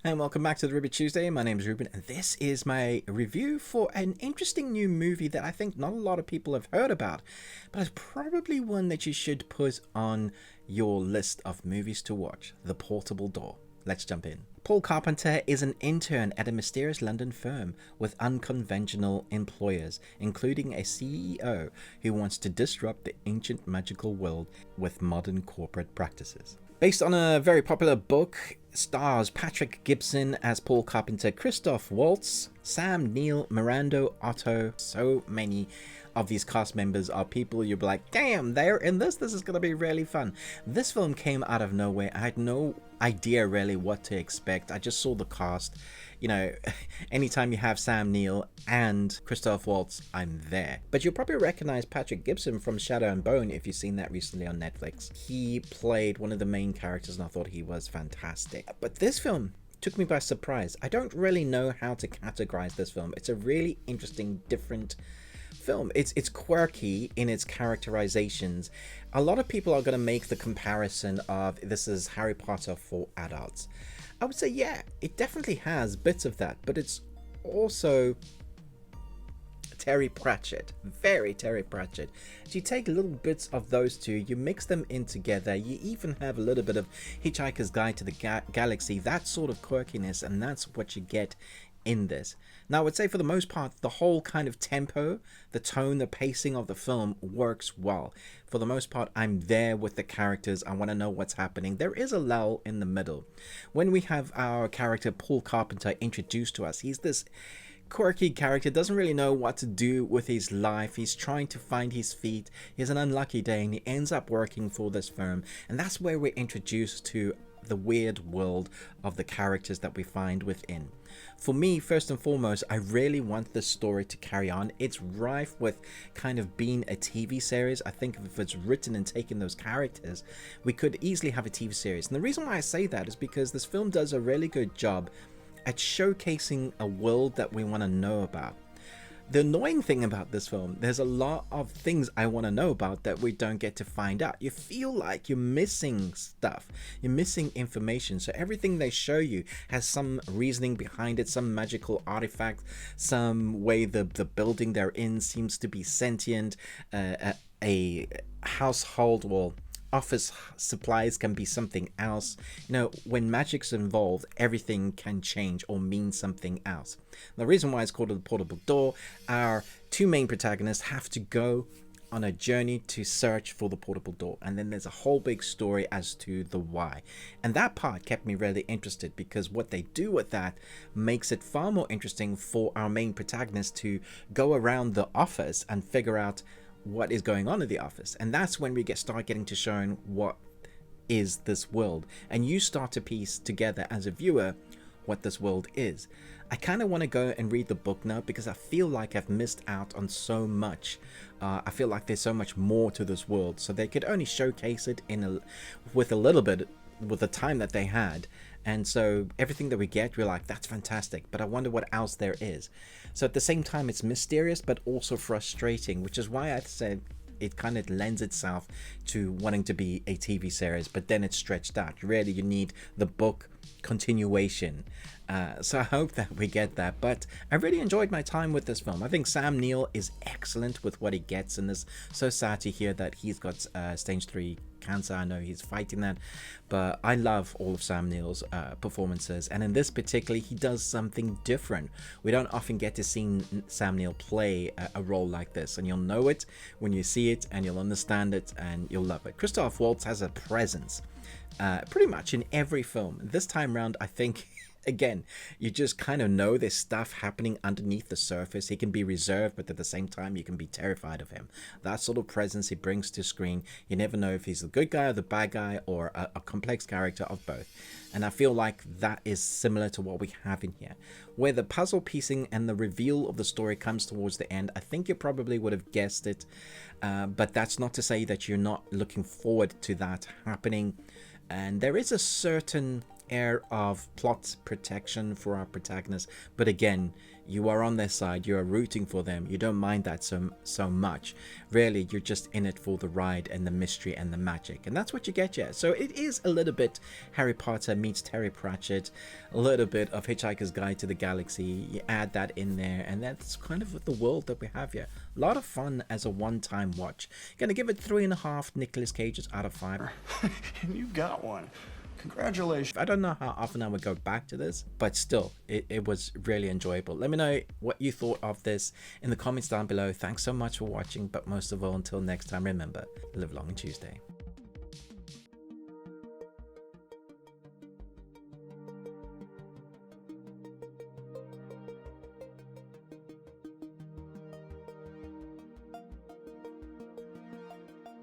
And welcome back to the Ruby Tuesday. My name is Ruben, and this is my review for an interesting new movie that I think not a lot of people have heard about, but it's probably one that you should put on your list of movies to watch: The Portable Door. Let's jump in. Paul Carpenter is an intern at a mysterious London firm with unconventional employers, including a CEO who wants to disrupt the ancient magical world with modern corporate practices. Based on a very popular book, stars Patrick Gibson as Paul Carpenter, Christoph Waltz, Sam Neill, Miranda Otto. So many of these cast members are people you'll be like, damn, they're in this. This is going to be really fun. This film came out of nowhere. I had no idea really what to expect. I just saw the cast. You know, anytime you have Sam Neill and Christoph Waltz, I'm there. But you'll probably recognize Patrick Gibson from Shadow and Bone if you've seen that recently on Netflix. He played one of the main characters and I thought he was fantastic. But this film took me by surprise. I don't really know how to categorize this film. It's a really interesting, different film. It's quirky in its characterizations. A lot of people are going to make the comparison of this is Harry Potter for adults. I would say, yeah, it definitely has bits of that, but it's also Terry Pratchett, very Terry Pratchett. So you take little bits of those two, you mix them in together, you even have a little bit of Hitchhiker's Guide to the Galaxy, that sort of quirkiness, and that's what you get in this. Now, I would say for the most part, the whole kind of tempo, the tone, the pacing of the film works well. For the most part, I'm there with the characters. I want to know what's happening. There is a lull in the middle. When we have our character, Paul Carpenter, introduced to us, he's this quirky character, doesn't really know what to do with his life. He's trying to find his feet. He has an unlucky day and he ends up working for this firm. And that's where we're introduced to the weird world of the characters that we find within. For me, first and foremost, I really want this story to carry on. It's rife with kind of being a TV series. I think if it's written and taken those characters, we could easily have a TV series. And the reason why I say that is because this film does a really good job at showcasing a world that we want to know about. The annoying thing about this film, there's a lot of things I want to know about that we don't get to find out. You feel like you're missing stuff. You're missing information. So everything they show you has some reasoning behind it, some magical artifact, some way the building they're in seems to be sentient, a household, well, office supplies can be something else. You know, when magic's involved, everything can change or mean something else. The reason why it's called The Portable Door, our two main protagonists have to go on a journey to search for the portable door, and then there's a whole big story as to the why. And that part kept me really interested because what they do with that makes it far more interesting for our main protagonist to go around the office and figure out what is going on in the office. And that's when we start getting to shown what is this world, and you start to piece together as a viewer what this world is. I kind of want to go and read the book now because I feel like I've missed out on so much. I feel like there's so much more to this world, so they could only showcase it with a little bit with the time that they had. And so everything that we get, we're like, that's fantastic, but I wonder what else there is. So at the same time, it's mysterious, but also frustrating, which is why I said it kind of lends itself to wanting to be a TV series, but then it's stretched out. Really, you need the book continuation. So I hope that we get that. But I really enjoyed my time with this film. I think Sam Neill is excellent with what he gets in this. So sad to hear that he's got stage 3 cancer. I know he's fighting that, but I love all of Sam Neill's performances, and in this particularly, he does something different. We don't often get to see Sam Neill play a role like this, and you'll know it when you see it, and you'll understand it, and you'll love it. Christoph Waltz has a presence pretty much in every film. This time round, I think again, you just kind of know there's stuff happening underneath the surface. He can be reserved, but at the same time, you can be terrified of him. That sort of presence he brings to screen, you never know if he's the good guy or the bad guy or a complex character of both. And I feel like that is similar to what we have in here. Where the puzzle piecing and the reveal of the story comes towards the end, I think you probably would have guessed it. But that's not to say that you're not looking forward to that happening. And there is a certain air of plot protection for our protagonists, but again, you are on their side, you are rooting for them, you don't mind that so much. Really, you're just in it for the ride and the mystery and the magic, and that's what you get here. So it is a little bit Harry Potter meets Terry Pratchett, a little bit of Hitchhiker's Guide to the Galaxy. You add that in there, and that's kind of the world that we have here. A lot of fun as a one-time watch. Gonna give it 3.5 Nicolas Cages out of 5. And you got one. Congratulations. I don't know how often I would go back to this, but still, it was really enjoyable. Let me know what you thought of this in the comments down below. Thanks so much for watching, but most of all, until next time, remember, live long and Tuesday.